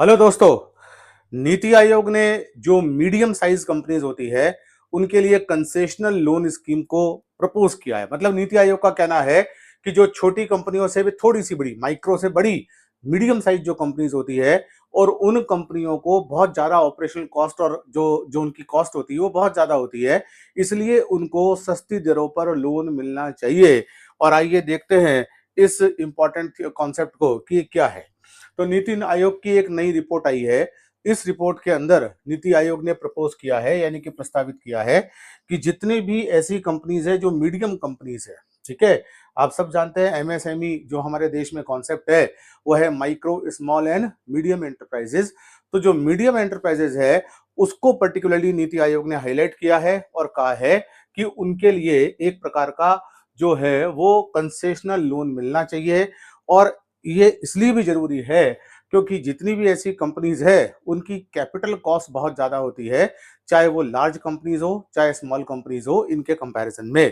Hello दोस्तों। नीति आयोग ने जो मीडियम साइज कंपनीज होती है उनके लिए कंसेशनल लोन स्कीम को प्रपोज किया है। मतलब नीति आयोग का कहना है कि जो छोटी कंपनियों से भी थोड़ी सी बड़ी, माइक्रो से बड़ी, मीडियम साइज जो कंपनीज होती है और उन कंपनियों को बहुत ज्यादा ऑपरेशनल कॉस्ट और जो जो उनकी कॉस्ट होती है वो बहुत ज्यादा होती है, इसलिए उनको सस्ती दरों पर लोन मिलना चाहिए। और आइए देखते हैं इस इंपॉर्टेंट कॉन्सेप्ट को कि क्या है। तो नीति आयोग की एक नई रिपोर्ट आई है। इस रिपोर्ट के अंदर नीति आयोग ने प्रपोज किया है, यानी कि प्रस्तावित किया है कि जितनी भी ऐसी कंपनीज है जो मीडियम कंपनीज है, ठीक है। आप सब जानते हैं एमएसएमई जो हमारे देश में कॉन्सेप्ट है वो है micro small and medium enterprises. तो जो मीडियम एंटरप्राइजेज है उसको पर्टिकुलरली नीति आयोग ने हाईलाइट किया है और कहा है कि उनके लिए एक प्रकार का जो है वो कंसेशनल लोन मिलना चाहिए। और ये इसलिए भी जरूरी है क्योंकि जितनी भी ऐसी कंपनीज है उनकी कैपिटल कॉस्ट बहुत ज्यादा होती है, चाहे वो लार्ज कंपनीज हो चाहे स्मॉल कंपनीज हो। इनके कंपैरिजन में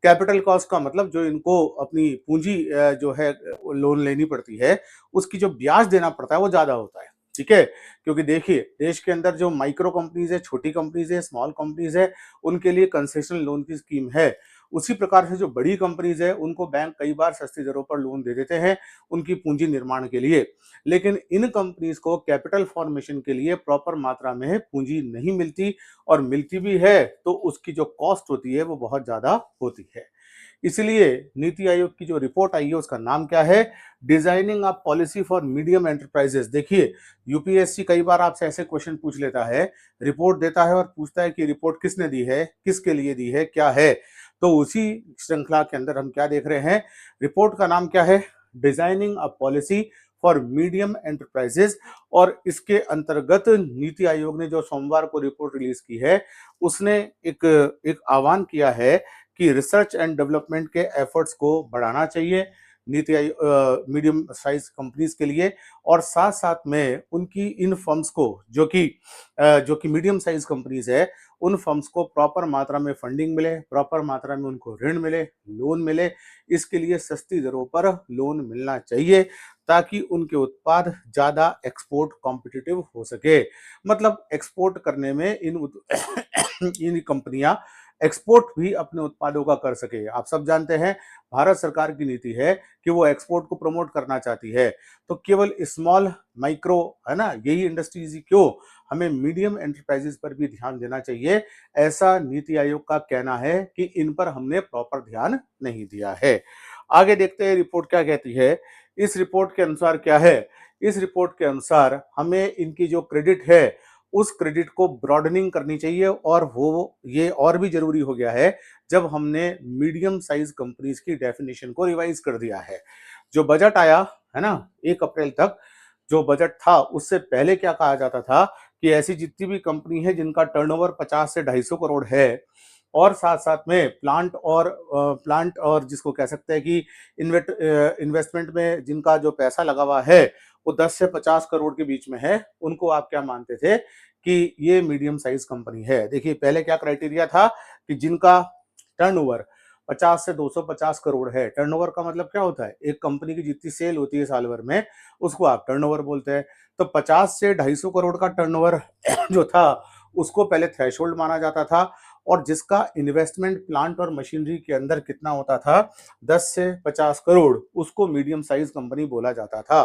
कैपिटल कॉस्ट का मतलब जो इनको अपनी पूंजी जो है लोन लेनी पड़ती है उसकी जो ब्याज देना पड़ता है वो ज्यादा होता है, ठीक है। क्योंकि देखिए देश के अंदर जो माइक्रो कंपनीज है, छोटी कंपनीज है, स्मॉल कंपनीज है, उनके लिए कंसेशनल लोन की स्कीम है। उसी प्रकार से जो बड़ी कंपनीज है उनको बैंक कई बार सस्ती दरों पर लोन दे देते हैं उनकी पूंजी निर्माण के लिए। लेकिन इन कंपनीज को कैपिटल फॉर्मेशन के लिए प्रॉपर मात्रा में पूंजी नहीं मिलती, और मिलती भी है तो उसकी जो कॉस्ट होती है वो बहुत ज्यादा होती है। इसलिए नीति आयोग की जो रिपोर्ट आई है उसका नाम क्या है, designing a policy for medium enterprises. देखिए यूपीएससी कई बार आपसे ऐसे क्वेश्चन पूछ लेता है, रिपोर्ट देता है और पूछता है कि रिपोर्ट किसने दी है, किसके लिए दी है, क्या है। तो उसी श्रृंखला के अंदर हम क्या देख रहे हैं, रिपोर्ट का नाम क्या है, designing a policy for medium enterprises. और इसके अंतर्गत नीति आयोग ने जो सोमवार को रिपोर्ट रिलीज की है उसने एक एक आह्वान किया है कि रिसर्च एंड डेवलपमेंट के एफर्ट्स को बढ़ाना चाहिए NITI Aayog medium size companies के लिए। और साथ साथ में उनकी इन फर्म्स को जो कि मीडियम साइज कंपनीज है उन फर्म्स को प्रॉपर मात्रा में फंडिंग मिले, प्रॉपर मात्रा में उनको ऋण मिले, लोन मिले। इसके लिए सस्ती दरों पर लोन मिलना चाहिए ताकि उनके उत्पाद ज्यादा एक्सपोर्ट कॉम्पिटिटिव हो सके। मतलब एक्सपोर्ट करने में इन कंपनियां एक्सपोर्ट भी अपने उत्पादों का कर सके। आप सब जानते हैं भारत सरकार की नीति है कि वो एक्सपोर्ट को प्रमोट करना चाहती है। तो केवल स्मॉल माइक्रो है ना, यही इंडस्ट्रीज ही क्यों, हमें मीडियम एंटरप्राइजेस पर भी ध्यान देना चाहिए। ऐसा नीति आयोग का कहना है कि इन पर हमने प्रॉपर ध्यान नहीं दिया है। आगे देखते हैं रिपोर्ट क्या कहती है। इस रिपोर्ट के अनुसार क्या है, इस रिपोर्ट के अनुसार हमें इनकी जो क्रेडिट है उस क्रेडिट को ब्रॉडनिंग करनी चाहिए। और वो ये और भी जरूरी हो गया है जब हमने मीडियम साइज कंपनीज की डेफिनेशन को रिवाइज कर दिया है। जो बजट आया है ना 1 अप्रैल तक, जो बजट था उससे पहले क्या कहा जाता था कि ऐसी जितनी भी कंपनी है जिनका टर्नओवर 50 से 250 करोड़ है और साथ साथ में प्लांट और जिसको कह सकते हैं कि इन्वेस्टमेंट में जिनका जो पैसा लगा हुआ है वो 10 से 50 करोड़ के बीच में है, उनको आप क्या मानते थे कि ये मीडियम साइज कंपनी है। देखिए पहले क्या क्राइटेरिया था कि जिनका टर्नओवर 50 से 250 करोड़ है। टर्नओवर का मतलब क्या होता है, एक कंपनी की जितनी सेल होती है साल भर में उसको आप टर्नओवर बोलते हैं। तो 50 से 250 करोड़ का टर्नओवर जो था उसको पहले थ्रेशोल्ड माना जाता था। और जिसका इन्वेस्टमेंट प्लांट और मशीनरी के अंदर कितना होता था 10 से 50 करोड़, उसको मीडियम साइज कंपनी बोला जाता था।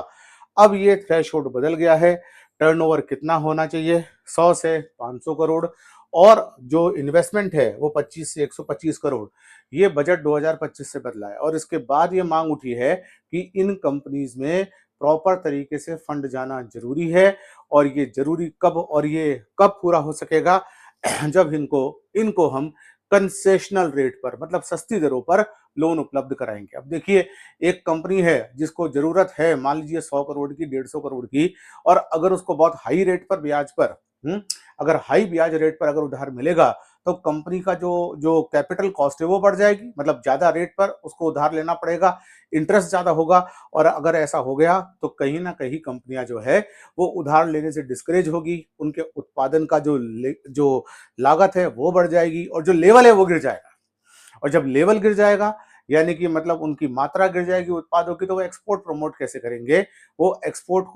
अब ये थ्रेशोल्ड बदल गया है, टर्नओवर कितना होना चाहिए 100 से 500 करोड़, और जो इन्वेस्टमेंट है वो 25 से 125 करोड़। ये बजट 2025 से बदला है और इसके बाद ये मांग उठी है कि इन कंपनीज में प्रॉपर तरीके से फंड जाना जरूरी है। और ये जरूरी कब, और ये कब पूरा हो सकेगा जब इनको इनको हम कंसेशनल रेट पर मतलब सस्ती दरों पर लोन उपलब्ध कराएंगे। अब देखिए एक कंपनी है जिसको जरूरत है मान लीजिए 100 करोड़ की, 150 करोड़ की, और अगर उसको बहुत हाई रेट पर ब्याज पर अगर हाई ब्याज रेट पर अगर उधार मिलेगा तो कंपनी का जो जो कैपिटल कॉस्ट है वो बढ़ जाएगी। मतलब ज्यादा रेट पर उसको उधार लेना पड़ेगा, इंटरेस्ट ज्यादा होगा। और अगर ऐसा हो गया तो कहीं ना कहीं कंपनियां जो है वो उधार लेने से डिस्करेज होगी, उनके उत्पादन का जो लागत है वो बढ़ जाएगी और जो लेवल है वो गिर जाएगा। और जब लेवल गिर जाएगा यानी कि मतलब उनकी मात्रा गिर जाएगी उत्पादों की, तो वो एक्सपोर्ट प्रमोट कैसे करेंगे, वो एक्सपोर्ट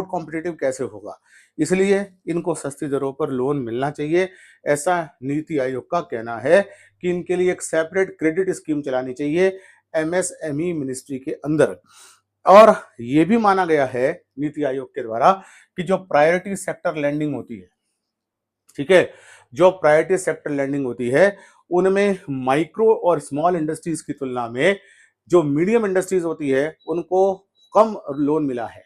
कॉम्पिटिटिव कैसे होगा। इसलिए इनको सस्ती दरों पर लोन मिलना चाहिए, ऐसा नीति आयोग का कहना है कि इनके लिए एक सेपरेट क्रेडिट स्कीम चलानी चाहिए एमएसएमई मिनिस्ट्री के अंदर। और ये भी माना गया है नीति आयोग के द्वारा कि जो प्रायोरिटी सेक्टर लैंडिंग होती है, ठीक है, जो प्रायोरिटी सेक्टर लैंडिंग होती है, उनमें माइक्रो और स्मॉल इंडस्ट्रीज की तुलना में जो मीडियम इंडस्ट्रीज होती है उनको कम लोन मिला है।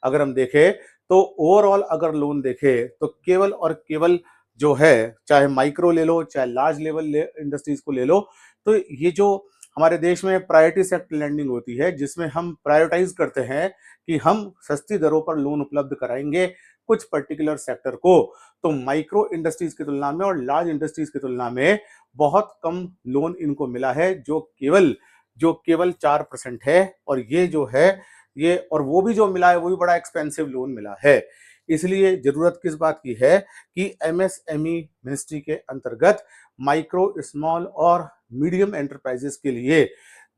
अगर हम देखें तो ओवरऑल अगर लोन देखें तो केवल और केवल जो है, चाहे माइक्रो ले लो चाहे लार्ज लेवल इंडस्ट्रीज को ले लो, तो ये जो हमारे देश में प्रायोरिटी सेक्टर लैंडिंग होती है जिसमें हम प्रायोरिटाइज करते हैं कि हम सस्ती दरों पर लोन उपलब्ध कराएंगे कुछ पर्टिकुलर सेक्टर को, तो माइक्रो इंडस्ट्रीज की तुलना में और लार्ज इंडस्ट्रीज की तुलना में बहुत कम लोन इनको मिला है, जो केवल 4% है। और ये जो है ये, और वो भी जो मिला है वो भी बड़ा एक्सपेंसिव लोन मिला है। इसलिए जरूरत किस बात की है कि एमएसएमई मिनिस्ट्री के अंतर्गत माइक्रो स्मॉल और मीडियम एंटरप्राइजेस के लिए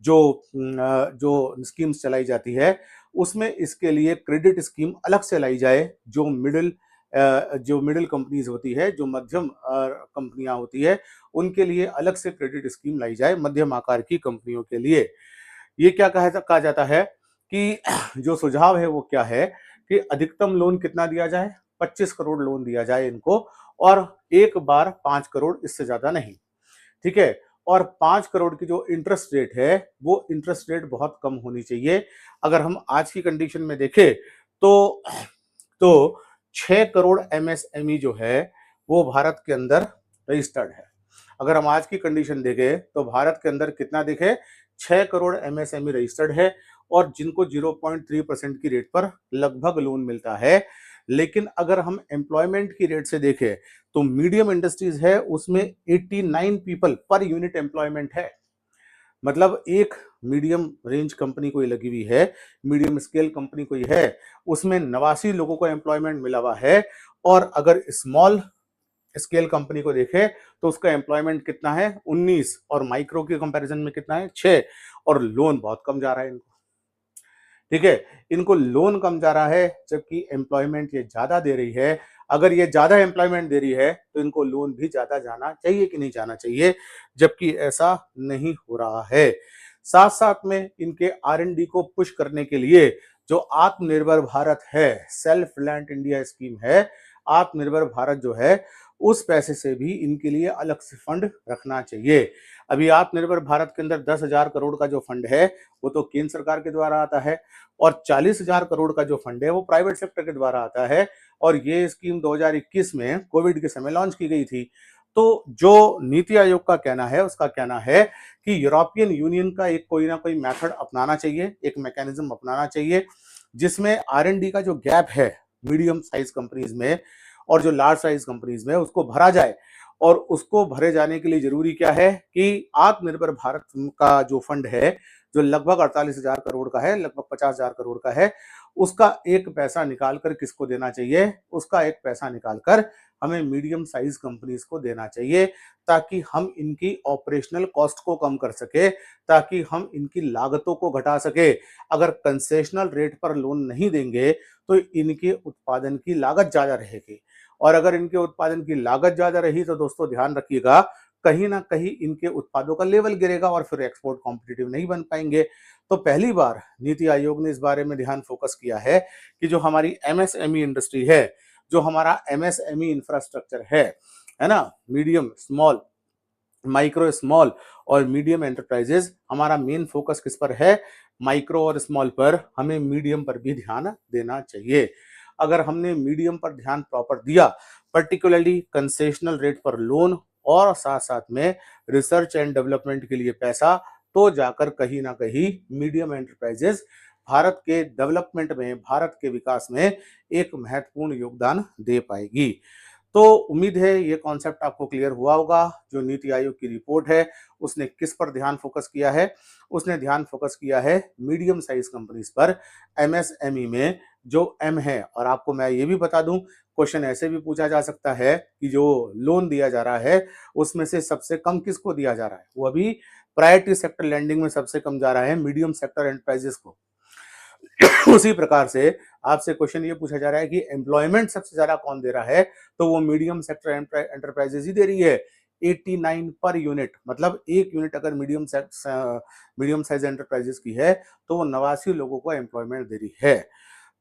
जो स्कीम्स चलाई जाती है उसमें इसके लिए क्रेडिट स्कीम अलग से लाई जाए। जो मिडिल कंपनीज होती है, जो मध्यम कंपनियां होती है, उनके लिए अलग से क्रेडिट स्कीम लाई जाए मध्यम आकार की कंपनियों के लिए। ये क्या कहा जाता है कि जो सुझाव है वो क्या है कि अधिकतम लोन कितना दिया जाए, 25 करोड़ लोन दिया जाए इनको, और एक बार 5 करोड़, इससे ज्यादा नहीं, ठीक है। और 5 करोड़ की जो इंटरेस्ट रेट है वो इंटरेस्ट रेट बहुत कम होनी चाहिए। अगर हम आज की कंडीशन में देखें तो 6 करोड़ एमएसएमई जो है वो भारत के अंदर रजिस्टर्ड है। अगर हम आज की कंडीशन देखें तो भारत के अंदर कितना देखें, 6 करोड़ एमएसएमई रजिस्टर्ड है और जिनको 0.3% की रेट पर लगभग लोन मिलता है। लेकिन अगर हम एम्प्लॉयमेंट की रेट से देखें तो मीडियम इंडस्ट्रीज है उसमें 89 पीपल पर यूनिट एम्प्लॉयमेंट है। मतलब एक मीडियम रेंज कंपनी कोई लगी हुई है, मीडियम स्केल कंपनी कोई है, उसमें 89 लोगों को एम्प्लॉयमेंट मिला हुआ है। और अगर स्मॉल स्केल कंपनी को देखें तो उसका एम्प्लॉयमेंट कितना है, 19, और माइक्रो के कंपैरिजन में कितना है, 6, और लोन बहुत कम जा रहा है इनको, ठीक है। इनको लोन कम जा रहा है जबकि एम्प्लॉयमेंट ये ज्यादा दे रही है। अगर ये ज्यादा एम्प्लॉयमेंट दे रही है तो इनको लोन भी ज्यादा जाना चाहिए कि नहीं जाना चाहिए, जबकि ऐसा नहीं हो रहा है। साथ साथ में इनके आर&डी को पुश करने के लिए जो आत्मनिर्भर भारत है, सेल्फ रिलायंट इंडिया स्कीम है, आत्मनिर्भर भारत जो है, उस पैसे से भी इनके लिए अलग से फंड रखना चाहिए। अभी आत्मनिर्भर भारत के अंदर 10,000 करोड़ का जो फंड है वो तो केंद्र सरकार के द्वारा आता है, और 40,000 करोड़ का जो फंड है वो प्राइवेट सेक्टर के द्वारा आता है। और ये स्कीम 2021 में कोविड के समय लॉन्च की गई थी। तो जो नीति आयोग का कहना है, उसका कहना है कि यूरोपियन यूनियन का एक कोई ना कोई मेथड अपनाना चाहिए, एक मैकेनिज्म अपनाना चाहिए, जिसमें आर&डी का जो गैप है मीडियम साइज कंपनीज में और जो लार्ज साइज कंपनीज में, उसको भरा जाए। और उसको भरे जाने के लिए जरूरी क्या है कि आत्मनिर्भर भारत का जो फंड है, जो लगभग 48,000 करोड़ का है, लगभग 50,000 करोड़ का है, उसका एक पैसा निकालकर किसको देना चाहिए, उसका एक पैसा निकालकर हमें मीडियम साइज कंपनीज को देना चाहिए, ताकि हम इनकी ऑपरेशनल कॉस्ट को कम कर सके, ताकि हम इनकी लागतों को घटा सके। अगर कंसेशनल रेट पर लोन नहीं देंगे तो इनके उत्पादन की लागत ज्यादा रहेगी, और अगर इनके उत्पादन की लागत ज्यादा रही तो दोस्तों ध्यान रखिएगा, कहीं ना कहीं इनके उत्पादों का लेवल गिरेगा और फिर एक्सपोर्ट कॉम्पिटिटिव नहीं बन पाएंगे। तो पहली बार नीति आयोग ने इस बारे में ध्यान फोकस किया है कि जो हमारी एमएसएमई इंडस्ट्री है, जो हमारा एमएसएमई इंफ्रास्ट्रक्चर है ना, मीडियम स्मॉल, माइक्रो स्मॉल और मीडियम एंटरप्राइजेस, हमारा मेन फोकस किस पर है, माइक्रो और स्मॉल पर, हमें मीडियम पर भी ध्यान देना चाहिए। अगर हमने मीडियम पर ध्यान प्रॉपर दिया, पर्टिकुलरली कंसेशनल रेट पर लोन और साथ साथ में रिसर्च एंड डेवलपमेंट के लिए पैसा, तो जाकर कहीं ना कहीं मीडियम एंटरप्राइजेस भारत के डेवलपमेंट में, भारत के विकास में एक महत्वपूर्ण योगदान दे पाएगी। तो उम्मीद है ये कॉन्सेप्ट आपको क्लियर हुआ होगा। जो नीति आयोग की रिपोर्ट है उसने किस पर ध्यान फोकस किया है, उसने ध्यान फोकस किया है मीडियम साइज कंपनीज पर, एमएसएमई में जो एम है। और आपको मैं ये भी बता दूं, क्वेश्चन ऐसे भी पूछा जा सकता है कि जो लोन दिया जा रहा है उसमें से सबसे कम किसको दिया जा रहा है, वो अभी प्रायोरिटी सेक्टर लैंडिंग में सबसे कम जा रहा है मीडियम सेक्टर एंटरप्राइजेस को। उसी प्रकार से आपसे क्वेश्चन ये पूछा जा रहा है कि एम्प्लॉयमेंट सबसे ज्यादा कौन दे रहा है, तो वो मीडियम सेक्टर एंटरप्राइजेस ही दे रही है। 89 पर यूनिट, मतलब एक यूनिट अगर मीडियम साइज एंटरप्राइजेस की है तो वो 89 लोगों को एम्प्लॉयमेंट दे रही है।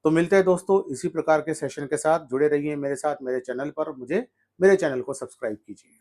तो मिलते हैं दोस्तों इसी प्रकार के सेशन के साथ, जुड़े रहिए मेरे साथ मेरे चैनल पर, मेरे चैनल को सब्सक्राइब कीजिए।